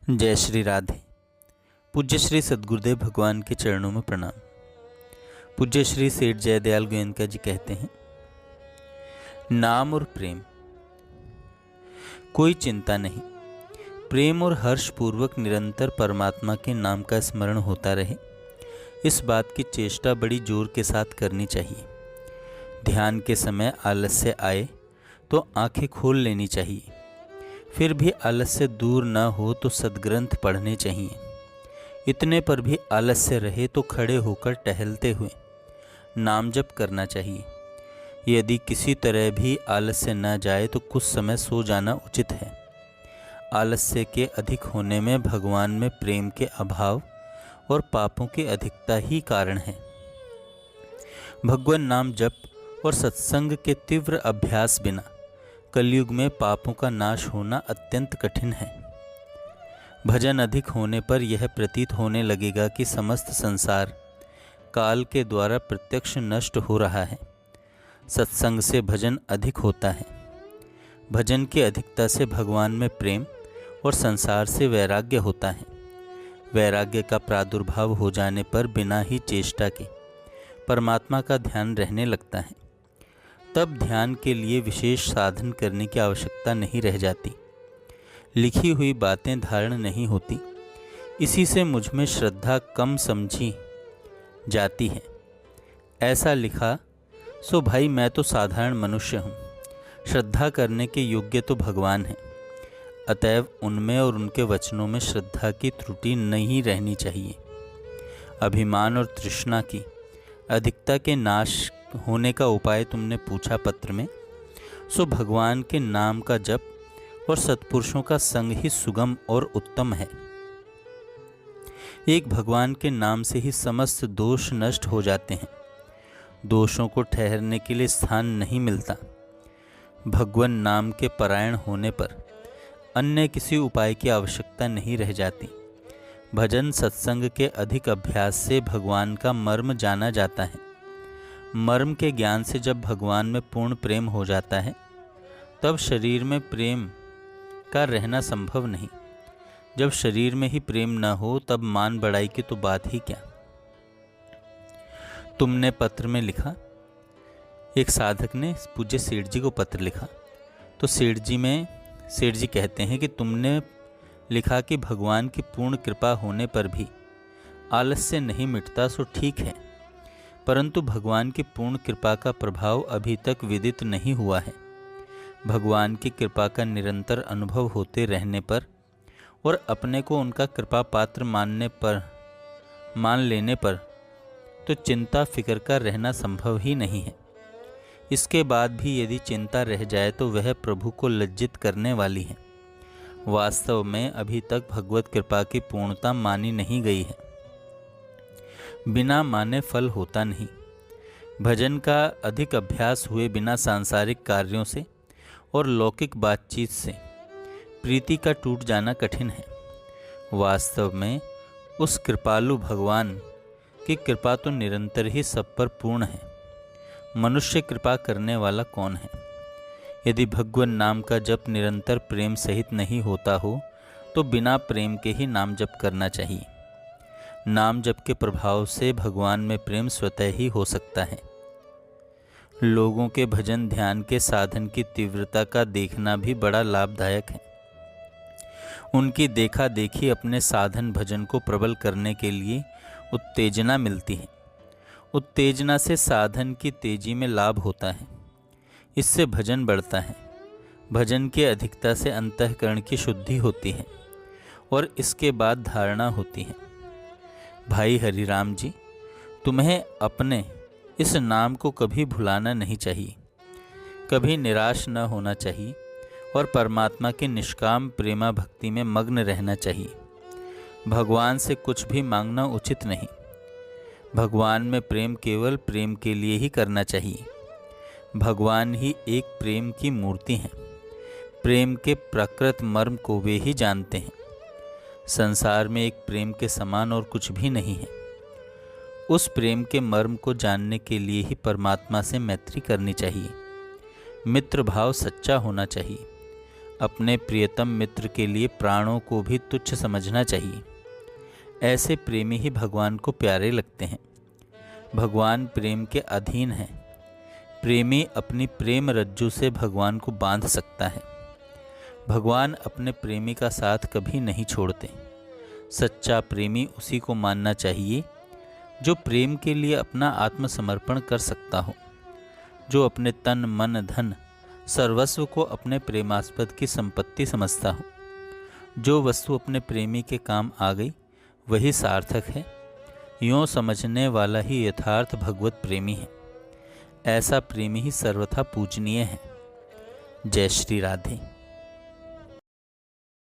जय श्री राधे। पूज्य श्री सद्गुरुदेव भगवान के चरणों में प्रणाम। पूज्य श्री सेठ जयदयाल गोयनका जी कहते हैं, नाम और प्रेम, कोई चिंता नहीं, प्रेम और हर्ष पूर्वक निरंतर परमात्मा के नाम का स्मरण होता रहे, इस बात की चेष्टा बड़ी जोर के साथ करनी चाहिए। ध्यान के समय आलस्य आए तो आंखें खोल लेनी चाहिए। फिर भी आलस्य दूर न हो तो सद्ग्रंथ पढ़ने चाहिए। इतने पर भी आलस्य रहे तो खड़े होकर टहलते हुए नाम जप करना चाहिए। यदि किसी तरह भी आलस्य न जाए तो कुछ समय सो जाना उचित है। आलस्य के अधिक होने में भगवान में प्रेम के अभाव और पापों की अधिकता ही कारण है। भगवान नाम जप और सत्संग के तीव्र अभ्यास बिना कलयुग में पापों का नाश होना अत्यंत कठिन है। भजन अधिक होने पर यह प्रतीत होने लगेगा कि समस्त संसार काल के द्वारा प्रत्यक्ष नष्ट हो रहा है। सत्संग से भजन अधिक होता है। भजन की अधिकता से भगवान में प्रेम और संसार से वैराग्य होता है। वैराग्य का प्रादुर्भाव हो जाने पर बिना ही चेष्टा के परमात्मा का ध्यान रहने लगता है। तब ध्यान के लिए विशेष साधन करने की आवश्यकता नहीं रह जाती। लिखी हुई बातें धारण नहीं होती। इसी से मुझ में श्रद्धा कम समझी जाती है। ऐसा लिखा सो भाई मैं तो साधारण मनुष्य हूँ, श्रद्धा करने के योग्य तो भगवान हैं। अतएव उनमें और उनके वचनों में श्रद्धा की त्रुटि नहीं रहनी चाहिए। अभिमान और तृष्णा की अधिकता के नाश होने का उपाय तुमने पूछा पत्र में, सो भगवान के नाम का जप और सत्पुरुषों का संग ही सुगम और उत्तम है। एक भगवान के नाम से ही समस्त दोष नष्ट हो जाते हैं। दोषों को ठहरने के लिए स्थान नहीं मिलता। भगवान नाम के परायण होने पर अन्य किसी उपाय की आवश्यकता नहीं रह जाती। भजन सत्संग के अधिक अभ्यास से भगवान का मर्म जाना जाता है। मर्म के ज्ञान से जब भगवान में पूर्ण प्रेम हो जाता है तब शरीर में प्रेम का रहना संभव नहीं। जब शरीर में ही प्रेम न हो तब मान बढ़ाई की तो बात ही क्या। तुमने पत्र में लिखा, एक साधक ने पूज्य सेठ जी को पत्र लिखा तो सेठ जी कहते हैं कि तुमने लिखा कि भगवान की पूर्ण कृपा होने पर भी आलस्य नहीं मिटता, सो ठीक है, परंतु भगवान की पूर्ण कृपा का प्रभाव अभी तक विदित नहीं हुआ है। भगवान की कृपा का निरंतर अनुभव होते रहने पर और अपने को उनका कृपा पात्र मान लेने पर तो चिंता फिक्र का रहना संभव ही नहीं है। इसके बाद भी यदि चिंता रह जाए तो वह प्रभु को लज्जित करने वाली है। वास्तव में अभी तक भगवत कृपा की पूर्णता मानी नहीं गई है। बिना माने फल होता नहीं। भजन का अधिक अभ्यास हुए बिना सांसारिक कार्यों से और लौकिक बातचीत से प्रीति का टूट जाना कठिन है। वास्तव में उस कृपालु भगवान की कृपा तो निरंतर ही सब पर पूर्ण है। मनुष्य कृपा करने वाला कौन है? यदि भगवान नाम का जप निरंतर प्रेम सहित नहीं होता हो तो बिना प्रेम के ही नाम जप करना चाहिए। नाम जप के प्रभाव से भगवान में प्रेम स्वतः ही हो सकता है। लोगों के भजन ध्यान के साधन की तीव्रता का देखना भी बड़ा लाभदायक है। उनकी देखा देखी अपने साधन भजन को प्रबल करने के लिए उत्तेजना मिलती है। उत्तेजना से साधन की तेजी में लाभ होता है। इससे भजन बढ़ता है। भजन की अधिकता से अंतःकरण की शुद्धि होती है और इसके बाद धारणा होती है। भाई हरिराम जी, तुम्हें अपने इस नाम को कभी भुलाना नहीं चाहिए, कभी निराश न होना चाहिए और परमात्मा के निष्काम प्रेमा भक्ति में मग्न रहना चाहिए। भगवान से कुछ भी मांगना उचित नहीं। भगवान में प्रेम केवल प्रेम के लिए ही करना चाहिए। भगवान ही एक प्रेम की मूर्ति हैं। प्रेम के प्रकृत मर्म को वे ही जानते हैं। संसार में एक प्रेम के समान और कुछ भी नहीं है। उस प्रेम के मर्म को जानने के लिए ही परमात्मा से मैत्री करनी चाहिए। मित्र भाव सच्चा होना चाहिए। अपने प्रियतम मित्र के लिए प्राणों को भी तुच्छ समझना चाहिए। ऐसे प्रेमी ही भगवान को प्यारे लगते हैं। भगवान प्रेम के अधीन हैं। प्रेमी अपनी प्रेम रज्जु से भगवान को बांध सकता है। भगवान अपने प्रेमी का साथ कभी नहीं छोड़ते। सच्चा प्रेमी उसी को मानना चाहिए जो प्रेम के लिए अपना आत्मसमर्पण कर सकता हो, जो अपने तन मन धन सर्वस्व को अपने प्रेमास्पद की संपत्ति समझता हो। जो वस्तु अपने प्रेमी के काम आ गई वही सार्थक है। यों समझने वाला ही यथार्थ भगवत प्रेमी है। ऐसा प्रेमी ही सर्वथा पूजनीय है। जय श्री राधे।